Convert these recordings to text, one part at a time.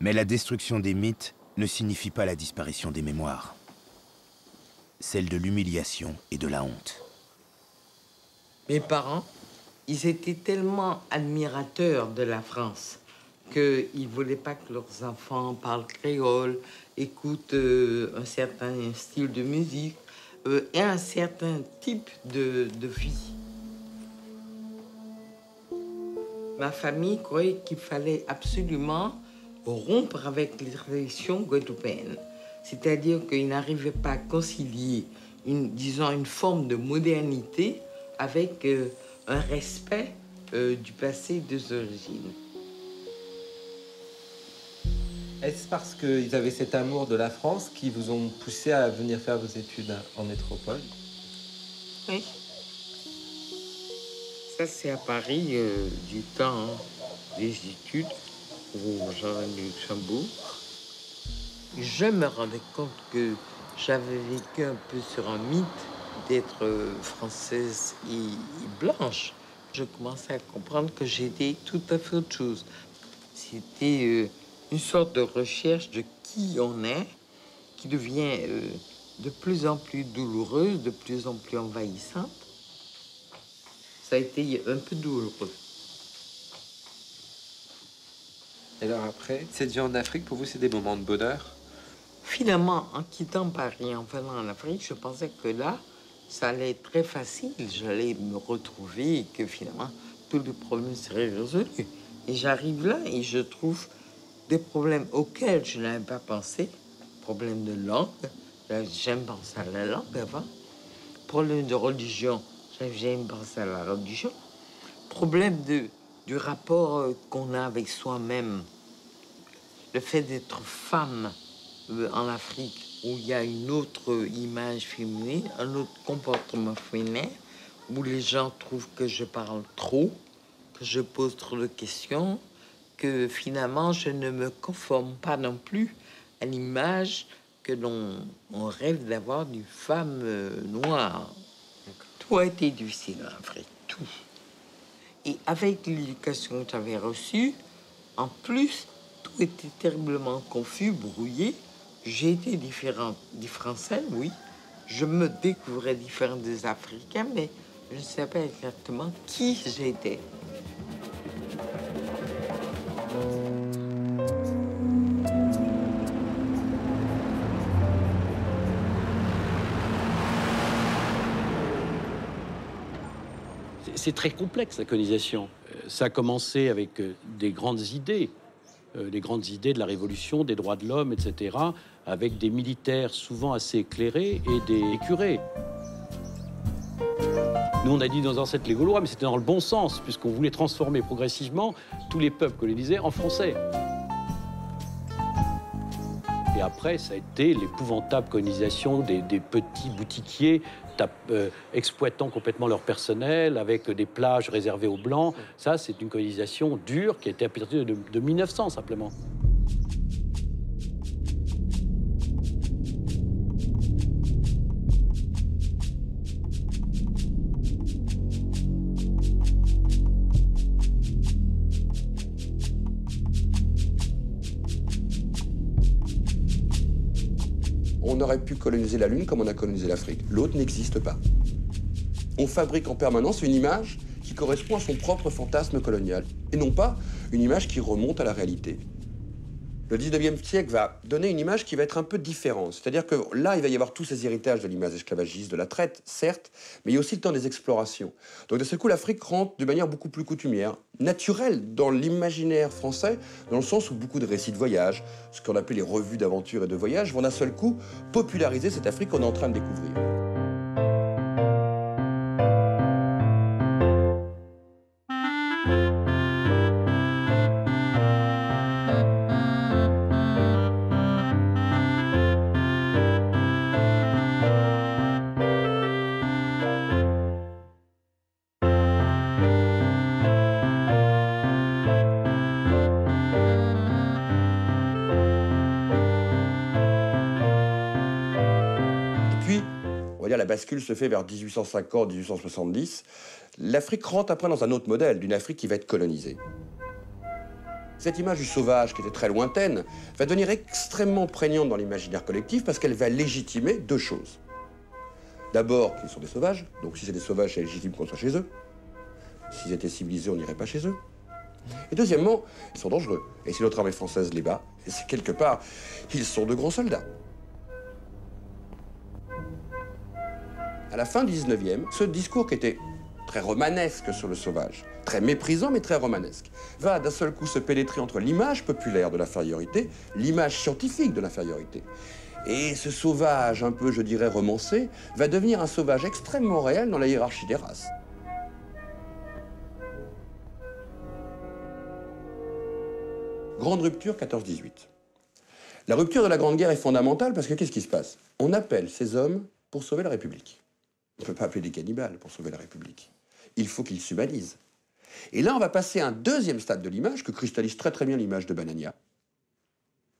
Mais la destruction des mythes ne signifie pas la disparition des mémoires. Celle de l'humiliation et de la honte. Mes parents, ils étaient tellement admirateurs de la France qu'ils ne voulaient pas que leurs enfants parlent créole, écoutent un certain style de musique et un certain type de vie. Ma famille croyait qu'il fallait absolument rompre avec les traditions guadeloupéennes. C'est-à-dire qu'ils n'arrivaient pas à concilier, une forme de modernité avec un respect du passé et des origines. Est-ce parce qu'ils avaient cet amour de la France qui vous ont poussé à venir faire vos études en métropole? Oui. Ça, c'est à Paris, du temps des études, au Jardin du Luxembourg. Je me rendais compte que j'avais vécu un peu sur un mythe d'être française et blanche. Je commençais à comprendre que j'étais tout à fait autre chose. C'était une sorte de recherche de qui on est, qui devient de plus en plus douloureuse, de plus en plus envahissante. Ça a été un peu douloureux. Et alors après, cette vie en Afrique, pour vous, c'est des moments de bonheur? Finalement, en quittant Paris, en venant en Afrique, je pensais que là, ça allait être très facile. J'allais me retrouver et que finalement, tous les problèmes seraient résolus. Et j'arrive là et je trouve des problèmes auxquels je n'avais pas pensé. Problème de langue, j'avais jamais pensé à la langue avant. Problème de religion, j'avais jamais pensé à la religion. Problème du rapport qu'on a avec soi-même. Le fait d'être femme en Afrique, où il y a une autre image féminine, un autre comportement féminin, où les gens trouvent que je parle trop, que je pose trop de questions, que finalement je ne me conforme pas non plus à l'image que l'on rêve d'avoir d'une femme noire. Tout a été difficile en Afrique, tout. Et avec l'éducation que j'avais reçue, en plus, tout était terriblement confus, brouillé. J'ai été différente des Français, oui. Je me découvrais différente des Africains, mais je ne savais pas exactement qui j'étais. C'est très complexe, la colonisation. Ça a commencé avec des grandes idées, les grandes idées de la Révolution, des droits de l'homme, etc., avec des militaires souvent assez éclairés et des curés. Nous, on a dit nos ancêtres les Gaulois, mais c'était dans le bon sens, puisqu'on voulait transformer progressivement tous les peuples colonisés en français. Et après, ça a été l'épouvantable colonisation des petits boutiquiers exploitant complètement leur personnel, avec des plages réservées aux Blancs. Ça, c'est une colonisation dure qui a été à partir de 1900, simplement. On aurait pu coloniser la Lune comme on a colonisé l'Afrique. L'autre n'existe pas. On fabrique en permanence une image qui correspond à son propre fantasme colonial, et non pas une image qui remonte à la réalité. Le 19e siècle va donner une image qui va être un peu différente. C'est-à-dire que là, il va y avoir tous ces héritages de l'image esclavagiste, de la traite, certes, mais il y a aussi le temps des explorations. Donc de ce coup, l'Afrique rentre de manière beaucoup plus coutumière, naturelle dans l'imaginaire français, dans le sens où beaucoup de récits de voyage, ce qu'on appelle les revues d'aventure et de voyage, vont d'un seul coup populariser cette Afrique qu'on est en train de découvrir. La bascule se fait vers 1850-1870. L'Afrique rentre après dans un autre modèle, d'une Afrique qui va être colonisée. Cette image du sauvage, qui était très lointaine, va devenir extrêmement prégnante dans l'imaginaire collectif parce qu'elle va légitimer deux choses. D'abord, qu'ils sont des sauvages, donc si c'est des sauvages, c'est légitime qu'on soit chez eux. S'ils étaient civilisés, on n'irait pas chez eux. Et deuxièmement, ils sont dangereux. Et si notre armée française les bat, c'est quelque part, ils sont de grands soldats. À la fin du 19e, ce discours qui était très romanesque sur le sauvage, très méprisant mais très romanesque, va d'un seul coup se pénétrer entre l'image populaire de l'infériorité, l'image scientifique de l'infériorité. Et ce sauvage, un peu, je dirais, romancé, va devenir un sauvage extrêmement réel dans la hiérarchie des races. Grande rupture 14-18. La rupture de la Grande Guerre est fondamentale parce que qu'est-ce qui se passe? On appelle ces hommes pour sauver la République. On ne peut pas appeler des cannibales pour sauver la République. Il faut qu'ils s'humanisent. Et là, on va passer à un deuxième stade de l'image que cristallise très très bien l'image de Banania.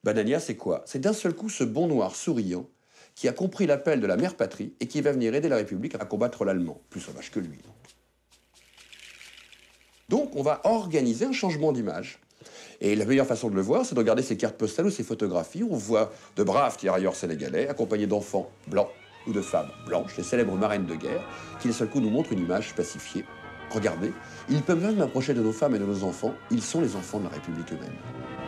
Banania, c'est quoi? C'est d'un seul coup ce bon noir souriant qui a compris l'appel de la mère patrie et qui va venir aider la République à combattre l'Allemand, plus sauvage que lui. Donc, on va organiser un changement d'image. Et la meilleure façon de le voir, c'est de regarder ces cartes postales ou ces photographies où on voit de braves tirailleurs sénégalais accompagnés d'enfants blancs ou de femmes blanches, les célèbres marraines de guerre, qui d'un seul coup nous montrent une image pacifiée. Regardez, ils peuvent même approcher de nos femmes et de nos enfants, ils sont les enfants de la République eux-mêmes.